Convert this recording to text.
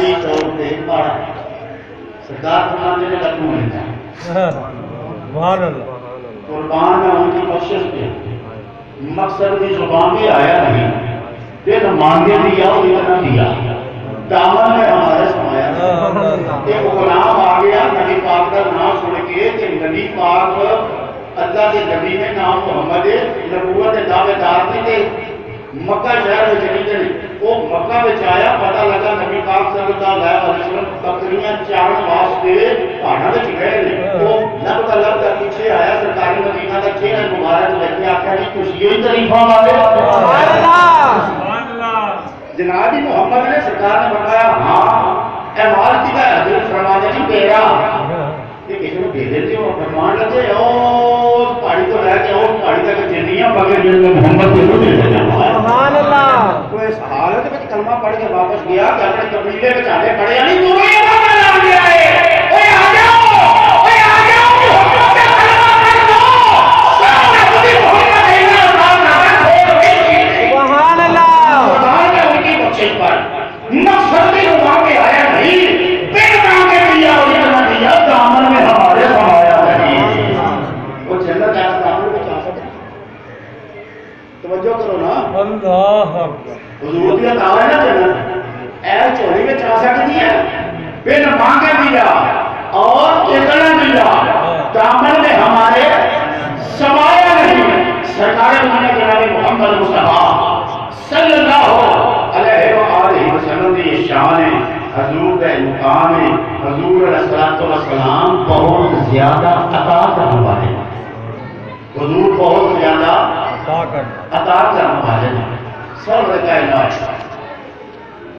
مجازی طور پہ پڑھا سرکار فرماتے نے لکھوں میں قربان میں ان کی بخشش پہ مقصد کی زبان بھی آیا نہیں دل مانگے دیا اور اتنا دیا دامن میں ہمارا سمایا ایک غلام آ گیا نبی پاک کا نام سن کے کہ نبی پاک اللہ کے نبی میں نام محمد نبوت دعوے دار تھے مکہ شہر میں چلی گئی وہ مکہ میں آیا پتہ لگا نبی پاک صلی اللہ علیہ وسلم بکریاں چارن واسطے پہاڑوں میں گئے وہ لب کا لب کا پیچھے آیا سرکاری مدینہ کا چہرہ مبارک لے کے آخیا کہ خوشی ہوئی طریفہ والے جناب محمد نے سرکار نے بتایا ہاں اے مال کی کا حضرت فرمانے نہیں میرا کہ کسی کو دے دیتے ہو فرمان لگے اور پہاڑی تو رہ کے اور پہاڑی تک جنیاں بغیر جن محمد کو دے دیتے سبحان اللہ کوئی اس حالت میں کلمہ پڑھ کے واپس گیا کہ اپنے قبیلے میں چاہے پڑھے یا نہیں تمہیں یہ بات آ گیا ہے اوے آ جاؤ اوے آ جاؤ محمد کا کلمہ پڑھ دو سامنے خودی محمد ہے سبحان اللہ سبحان اللہ ان کی بخشش پر مقصد بھی ہوا کے آیا نہیں پھر مانگے دیا اور اتنا دیا دامن میں ہمارے سمایا نہیں وہ جنت جانا دامن کو چاہ سکتے توجہ کرو نا اللہ حضور کی عطا ہے نا جنت اے چوری میں چاہ سکتی ہے پھر مانگے دیا اور اتنا دیا دامن میں ہمارے سمایا نہیں سرکار جناب محمد مصطفیٰ صلی اللہ علیہ وآلہ وسلم کی شان حضور کا مقام حضور علیہ السلام بہت زیادہ عطا کرنے والے حضور بہت زیادہ عطا کرنے والے سب کائنات